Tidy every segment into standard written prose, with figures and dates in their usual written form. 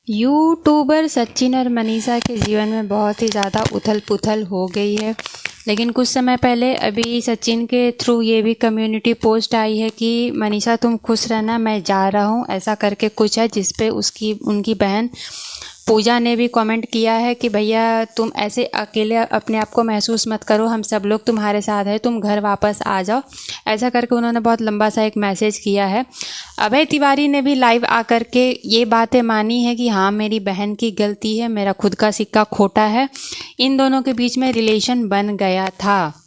YouTuber Sachin और मनीषा के जीवन में बहुत ही ज़्यादा उथल पुथल हो गई है। लेकिन कुछ समय पहले अभी सचिन के थ्रू ये भी कम्युनिटी पोस्ट आई है कि मनीषा तुम खुश रहना, मैं जा रहा हूँ, ऐसा करके कुछ है, जिस पे उनकी बहन पूजा ने भी कमेंट किया है कि भैया तुम ऐसे अकेले अपने आप को महसूस मत करो, हम सब लोग तुम्हारे साथ हैं, तुम घर वापस आ जाओ। ऐसा करके उन्होंने बहुत लंबा सा एक मैसेज किया है। अभय तिवारी ने भी लाइव आकर के ये बातें मानी है कि हाँ मेरी बहन की गलती है, मेरा खुद का सिक्का खोटा है, इन दोनों के बीच में रिलेशन बन गया था।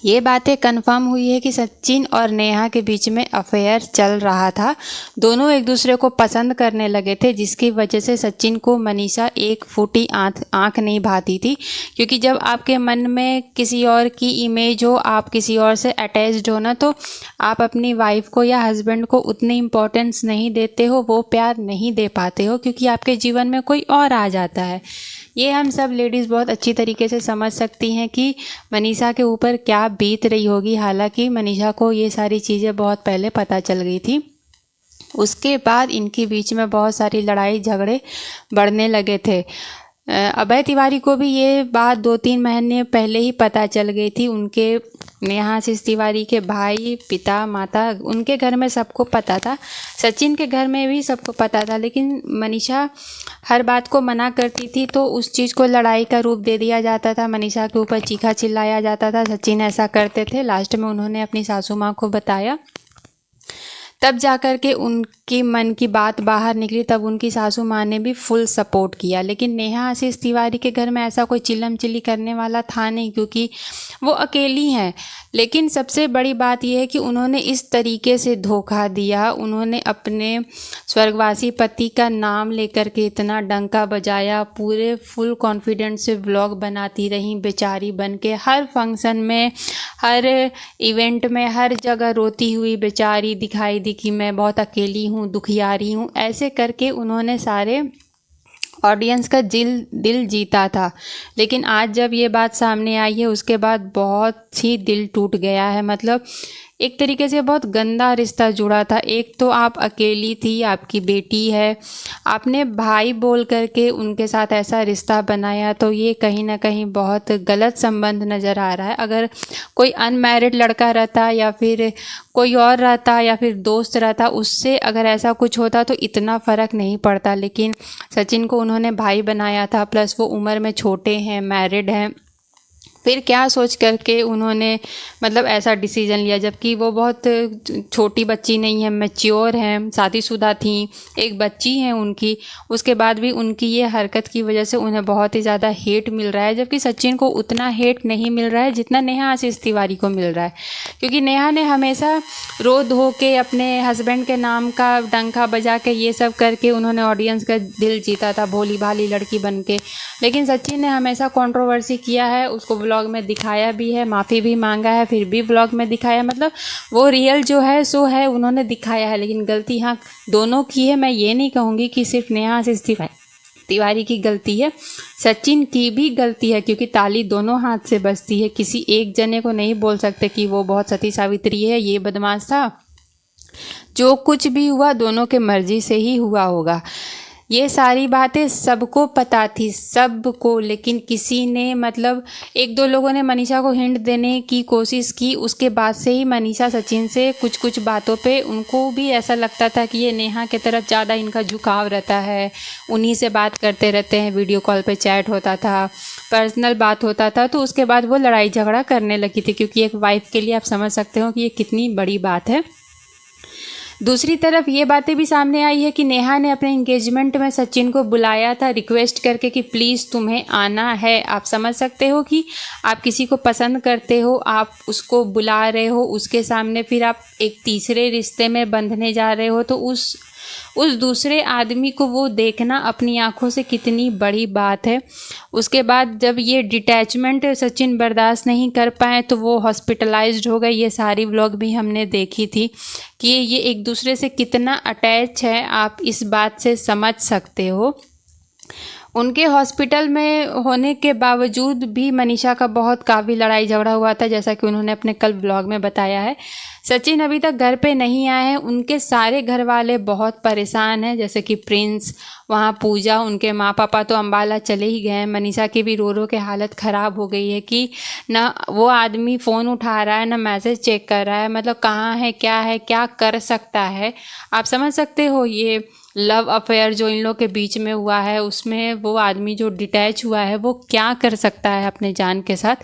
ये बातें कंफर्म हुई है कि सचिन और नेहा के बीच में अफेयर चल रहा था। दोनों एक दूसरे को पसंद करने लगे थे, जिसकी वजह से सचिन को मनीषा एक फूटी आँख नहीं भाती थी। क्योंकि जब आपके मन में किसी और की इमेज हो, आप किसी और से अटैच्ड हो ना, तो आप अपनी वाइफ को या हस्बैंड को उतनी इम्पोर्टेंस नहीं देते हो, वो प्यार नहीं दे पाते हो, क्योंकि आपके जीवन में कोई और आ जाता है। ये हम सब लेडीज़ बहुत अच्छी तरीके से समझ सकती हैं कि मनीषा के ऊपर क्या बीत रही होगी। हालांकि मनीषा को ये सारी चीज़ें बहुत पहले पता चल गई थी। उसके बाद इनके बीच में बहुत सारी लड़ाई झगड़े बढ़ने लगे थे। अभय तिवारी को भी ये बात 2-3 महीने पहले ही पता चल गई थी। उनके नेहाशीष तिवारी के भाई, पिता, माता, उनके घर में सबको पता था। सचिन के घर में भी सबको पता था, लेकिन मनीषा हर बात को मना करती थी, तो उस चीज़ को लड़ाई का रूप दे दिया जाता था। मनीषा के ऊपर चीखा चिल्लाया जाता था। सचिन ऐसा करते थे। लास्ट में उन्होंने अपनी सासू माँ को बताया, तब जाकर के उनकी मन की बात बाहर निकली। तब उनकी सासू माँ ने भी फुल सपोर्ट किया। लेकिन नेहाशीष तिवारी के घर में ऐसा कोई चिल्लम चिल्ली करने वाला था नहीं, क्योंकि वो अकेली हैं। लेकिन सबसे बड़ी बात यह है कि उन्होंने इस तरीके से धोखा दिया। उन्होंने अपने स्वर्गवासी पति का नाम लेकर के इतना डंका बजाया, पूरे फुल कॉन्फिडेंस से व्लॉग बनाती रहीं बेचारी बन के। हर फंक्शन में, हर इवेंट में, हर जगह रोती हुई बेचारी दिखाई दी कि मैं बहुत अकेली हूँ, दुखियारी हूँ। ऐसे करके उन्होंने सारे ऑडियंस का दिल जीता था। लेकिन आज जब ये बात सामने आई है, उसके बाद बहुत ही दिल टूट गया है। मतलब एक तरीके से बहुत गंदा रिश्ता जुड़ा था। एक तो आप अकेली थी, आपकी बेटी है, आपने भाई बोल करके उनके साथ ऐसा रिश्ता बनाया, तो ये कहीं ना कहीं बहुत गलत संबंध नज़र आ रहा है। अगर कोई अनमैरिड लड़का रहता या फिर कोई और रहता या फिर दोस्त रहता, उससे अगर ऐसा कुछ होता तो इतना फ़र्क नहीं पड़ता। लेकिन सचिन को उन्होंने भाई बनाया था, प्लस वो उम्र में छोटे हैं, मैरिड हैं। फिर क्या सोच करके उन्होंने मतलब ऐसा डिसीज़न लिया, जबकि वो बहुत छोटी बच्ची नहीं है, मैच्योर हैं, शादीशुदा थी, एक बच्ची है उनकी। उसके बाद भी उनकी ये हरकत की वजह से उन्हें बहुत ही ज़्यादा हेट मिल रहा है। जबकि सचिन को उतना हेट नहीं मिल रहा है जितना नेहाशीष तिवारी को मिल रहा है। क्योंकि नेहा ने हमेशा रो धो के अपने हस्बैंड के नाम का डंका बजा के ये सब करके उन्होंने ऑडियंस का दिल जीता था, भोली भाली लड़की बन के। लेकिन सचिन ने हमेशा कंट्रोवर्सी किया है, उसको व्लॉग में दिखाया भी है, माफ़ी भी मांगा है, फिर भी व्लॉग में दिखाया। मतलब वो रियल जो है सो है, उन्होंने दिखाया है। लेकिन गलती हाँ दोनों की है। मैं ये नहीं कहूँगी कि सिर्फ नेहाशीष तिवारी की गलती है, सचिन की भी गलती है, क्योंकि ताली दोनों हाथ से बजती है। किसी एक जने को नहीं बोल सकते कि वो बहुत सती सावित्री है, ये बदमाश था। जो कुछ भी हुआ दोनों के मर्जी से ही हुआ होगा। ये सारी बातें सबको पता थी, सबको। लेकिन किसी ने मतलब 1-2 लोगों ने मनीषा को हिंट देने की कोशिश की। उसके बाद से ही मनीषा सचिन से कुछ बातों पे उनको भी ऐसा लगता था कि ये नेहा की तरफ ज़्यादा इनका झुकाव रहता है, उन्हीं से बात करते रहते हैं। वीडियो कॉल पे चैट होता था, पर्सनल बात होता था। तो उसके बाद वो लड़ाई झगड़ा करने लगी थी, क्योंकि एक वाइफ के लिए आप समझ सकते हो कि ये कितनी बड़ी बात है। दूसरी तरफ ये बातें भी सामने आई है कि नेहा ने अपने एंगेजमेंट में सचिन को बुलाया था रिक्वेस्ट करके कि प्लीज़ तुम्हें आना है। आप समझ सकते हो कि आप किसी को पसंद करते हो, आप उसको बुला रहे हो, उसके सामने फिर आप एक तीसरे रिश्ते में बंधने जा रहे हो, तो उस दूसरे आदमी को वो देखना अपनी आंखों से कितनी बड़ी बात है। उसके बाद जब ये डिटैचमेंट सचिन बर्दाश्त नहीं कर पाए तो वो हॉस्पिटलाइज्ड हो गए। ये सारी व्लॉग भी हमने देखी थी कि ये एक दूसरे से कितना अटैच है, आप इस बात से समझ सकते हो। उनके हॉस्पिटल में होने के बावजूद भी मनीषा का बहुत काफ़ी लड़ाई झगड़ा हुआ था, जैसा कि उन्होंने अपने कल ब्लॉग में बताया है। सचिन अभी तक घर पे नहीं आए हैं। उनके सारे घर वाले बहुत परेशान हैं, जैसे कि प्रिंस, वहाँ पूजा, उनके माँ पापा तो अम्बाला चले ही गए हैं। मनीषा की भी रो रो के हालत ख़राब हो गई है कि ना वो आदमी फ़ोन उठा रहा है, ना मैसेज चेक कर रहा है। मतलब कहाँ है, क्या कर सकता है। आप समझ सकते हो ये लव अफेयर जो इन लोग के बीच में हुआ है, उसमें वो आदमी जो डिटैच हुआ है वो क्या कर सकता है अपने जान के साथ।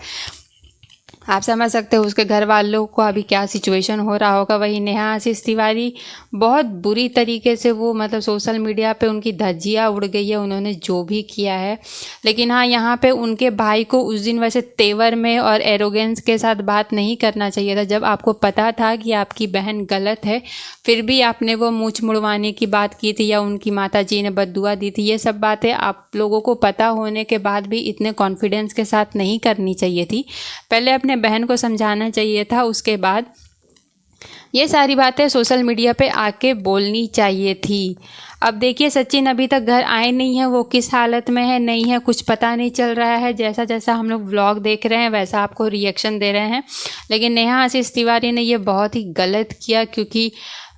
आप समझ सकते हो उसके घर वालों को अभी क्या सिचुएशन हो रहा होगा। वही नेहा आशीष तिवारी बहुत बुरी तरीके से वो मतलब सोशल मीडिया पे उनकी धज्जियाँ उड़ गई है, उन्होंने जो भी किया है। लेकिन हाँ, यहाँ पे उनके भाई को उस दिन वैसे तेवर में और एरोगेंस के साथ बात नहीं करना चाहिए था। जब आपको पता था कि आपकी बहन गलत है, फिर भी आपने वो मूंछ मुड़वाने की बात की थी या उनकी माता जी ने बद्दुआ दी थी। ये सब बातें आप लोगों को पता होने के बाद भी इतने कॉन्फिडेंस के साथ नहीं करनी चाहिए थी। पहले अपने बहन को समझाना चाहिए था, उसके बाद ये सारी बातें सोशल मीडिया पे आके बोलनी चाहिए थी। अब देखिए सचिन अभी तक घर आए नहीं है, वो किस हालत में है नहीं है कुछ पता नहीं चल रहा है। जैसा जैसा हम लोग व्लॉग देख रहे हैं वैसा आपको रिएक्शन दे रहे हैं। लेकिन नेहा आशीष तिवारी ने ये बहुत ही गलत किया, क्योंकि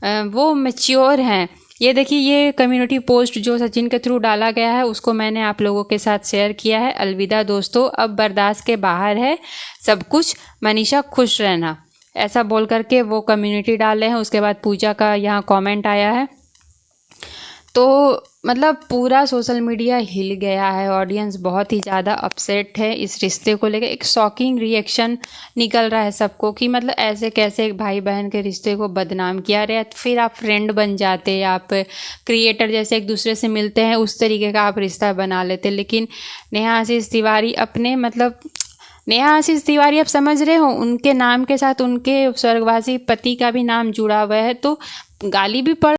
वो मैच्योर हैं। ये देखिए, ये कम्युनिटी पोस्ट जो सचिन के थ्रू डाला गया है उसको मैंने आप लोगों के साथ शेयर किया है। अलविदा दोस्तों, अब बर्दाश्त के बाहर है सब कुछ, मनीषा खुश रहना, ऐसा बोल करके वो कम्युनिटी डाले हैं। उसके बाद पूजा का यहाँ कमेंट आया है। तो मतलब पूरा सोशल मीडिया हिल गया है, ऑडियंस बहुत ही ज़्यादा अपसेट है इस रिश्ते को लेकर। एक शॉकिंग रिएक्शन निकल रहा है सबको कि मतलब ऐसे कैसे एक भाई बहन के रिश्ते को बदनाम किया रहा है। फिर आप फ्रेंड बन जाते, आप क्रिएटर जैसे एक दूसरे से मिलते हैं, उस तरीके का आप रिश्ता बना लेते। लेकिन नेहा आशीष तिवारी अपने मतलब नेहा आशीष तिवारी आप समझ रहे हो, उनके नाम के साथ उनके स्वर्गवासी पति का भी नाम जुड़ा हुआ है, तो गाली भी पड़